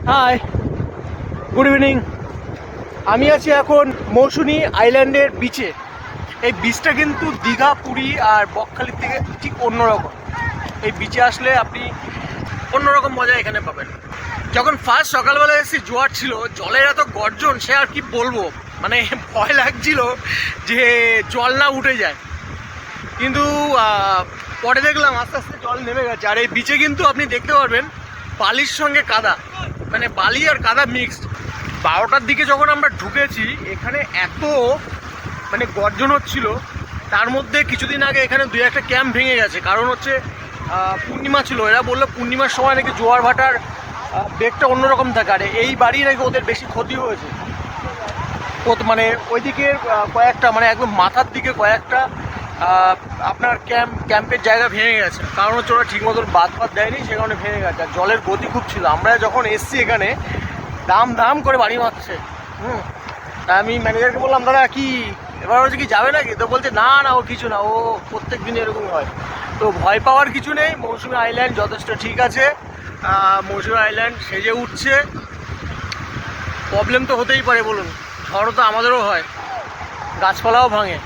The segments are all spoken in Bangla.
High, good evening. আমি আছি এখন মৌসুনী আইল্যান্ডের বিচে। এই বিচটা কিন্তু দীঘা, পুরী আর বকখালির থেকে ঠিক অন্যরকম। এই বিচে আসলে আপনি অন্যরকম মজা এখানে পাবেন। যখন ফার্স্ট সকালবেলা এসেছি জোয়ার ছিল, জলের এত গর্জন সে আর কি বলবো, মানে ভয় লাগছিল যে জল না উঠে যায়। কিন্তু পরে দেখলাম আস্তে আস্তে জল নেমে গেছে। আর এই বিচে কিন্তু আপনি দেখতে পারবেন বালির সঙ্গে কাদা, মানে বালি আর কাদা মিক্সড। 12টার দিকে যখন আমরা ঢুকেছি এখানে এত মানে গর্জন হচ্ছিল। তার মধ্যে কিছুদিন আগে এখানে 2-1টা ক্যাম্প ভেঙে গেছে, কারণ হচ্ছে পূর্ণিমা ছিল। এরা বললো পূর্ণিমার সময় নাকি জোয়ার ভাটার বেগটা অন্যরকম থাকে, আর এই বাড়ি নাকি ওদের বেশি ক্ষতি হয়েছে। মানে ওইদিকের কয়েকটা, মানে একদম মাথার দিকে কয়েকটা আপনার ক্যাম্পের জায়গা ভেঙে গেছে, কারণ হচ্ছে ওরা ঠিক মতন বাদ দেয়নি, সে কারণে ভেঙে গেছে। আর জলের গতি খুব ছিল। আমরা যখন এসছি এখানে দাম করে বাড়ি মারছে। তা আমি ম্যানেজারকে বললাম, দাদা কি এবার হচ্ছে কি যাবে নাকি? তো বলছে না না, ও কিছু না, ও প্রত্যেক দিন এরকম হয়। তো ভয় পাওয়ার কিছু নেই, মৌসুমী আইল্যান্ড যথেষ্ট ঠিক আছে। মৌসুমী আইল্যান্ড সেজে উঠছে। প্রবলেম তো হতেই পারে, বলুন, ঝড়ও তো আমাদেরও হয়, গাছপালাও ভাঙে,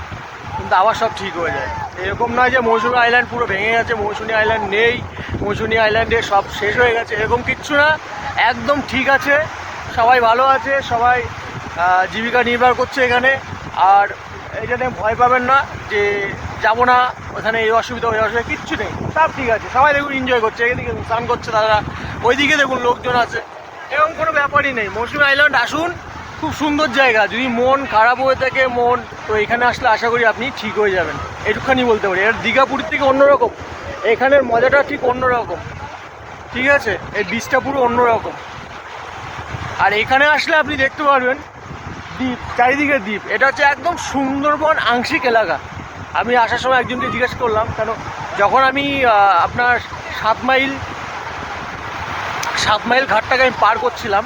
কিন্তু আবার সব ঠিক হয়ে যায়। এরকম নয় যে মৌসুমী আইল্যান্ড পুরো ভেঙে গেছে, মৌসুমী আইল্যান্ড নেই, মৌসুমী আইল্যান্ডে সব শেষ হয়ে গেছে, এরকম কিচ্ছু না। একদম ঠিক আছে, সবাই ভালো আছে, সবাই জীবিকা নির্বাহ করছে এখানে। আর এখানে ভয় পাবেন না যে যাবো না ওখানে, এই অসুবিধা ওই অসুবিধা কিচ্ছু নেই, সব ঠিক আছে। সবাই দেখুন এনজয় করছে, এদিকে স্নান করছে তারা, ওইদিকে দেখুন লোকজন আছে, এরকম কোনো ব্যাপারই নেই। মৌসুমী আইল্যান্ড আসুন, খুব সুন্দর জায়গা। যদি মন খারাপ হয়ে থাকে তো এখানে আসলে আশা করি আপনি ঠিক হয়ে যাবেন, একটুখানি বলতে পারি। আর দীঘা পুরীর থেকে অন্যরকম, এখানের মজাটা ঠিক অন্যরকম, ঠিক আছে? এই বীজটা পুরো অন্যরকম। আর এখানে আসলে আপনি দেখতে পারবেন দ্বীপ, চারিদিকে দ্বীপ। এটা হচ্ছে একদম সুন্দরবন আংশিক এলাকা। আমি আসার সময় একজনকে জিজ্ঞেস করলাম, কেন যখন আমি আপনার 7 মাইল ঘাটটাকে আমি পার করছিলাম,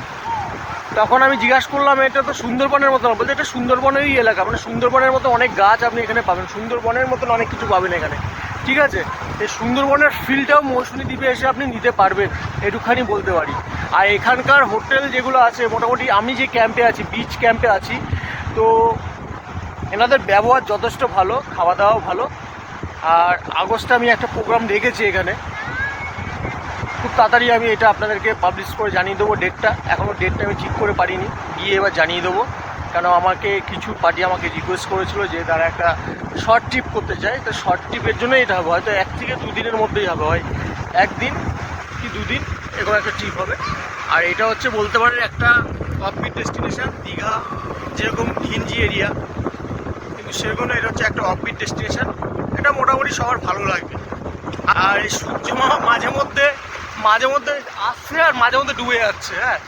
তখন আমি জিজ্ঞাসা করলাম এটা তো সুন্দরবনের মতো না। বলতে এটা সুন্দরবনেরই এলাকা, মানে সুন্দরবনের মতো অনেক গাছ আপনি এখানে পাবেন, সুন্দরবনের মতন অনেক কিছু পাবেন এখানে, ঠিক আছে? এই সুন্দরবনের ফিলটাও মৌসুমী দ্বীপে এসে আপনি নিতে পারবেন, একটুখানি বলতে পারি। আর এখানকার হোটেল যেগুলো আছে, মোটামুটি আমি যে ক্যাম্পে আছি, বিচ ক্যাম্পে আছি, তো এনাদের ব্যবহার যথেষ্ট ভালো, খাওয়া দাওয়াও ভালো। আর আগস্টে আমি একটা প্রোগ্রাম রেখেছি এখানে, খুব তাড়াতাড়ি আমি এটা আপনাদেরকে পাবলিশ করে জানিয়ে দেবো। ডেটটা এখনও আমি ঠিক করে পারিনি, গিয়ে এবার জানিয়ে দেবো। কেন আমাকে কিছু পার্টি আমাকে রিকোয়েস্ট করেছিল যে তারা একটা শর্ট ট্রিপ করতে চায়, তো শর্ট ট্রিপের জন্যই এটা হবে। হয়তো 1 থেকে 2 দিনের মধ্যেই হবে, হয় 1 দিন কি 2 দিন, এরকম একটা ট্রিপ হবে। আর এটা হচ্ছে বলতে পারেন একটা অফবিট ডেস্টিনেশন। দীঘা যেরকম ঘিঞ্জি এরিয়া, কিন্তু সেরকম এটা হচ্ছে একটা অফবিট ডেস্টিনেশন। এটা মোটামুটি সবার ভালো লাগবে। আর এই সূর্য মাঝে মধ্যে আসছে আর মাঝে মধ্যে ডুবে যাচ্ছে, হ্যাঁ,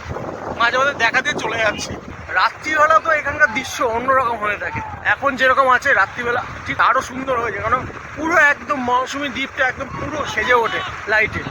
মাঝে মধ্যে দেখা দিয়ে চলে যাচ্ছে। রাত্রিবেলা তো এখানকার দৃশ্য অন্যরকম হয়ে থাকে। এখন যেরকম আছে রাত্রিবেলা ঠিক আরও সুন্দর হয়ে যায়, কারণ পুরো একদম মৌসুমী দ্বীপটা একদম পুরো সেজে ওঠে লাইটে।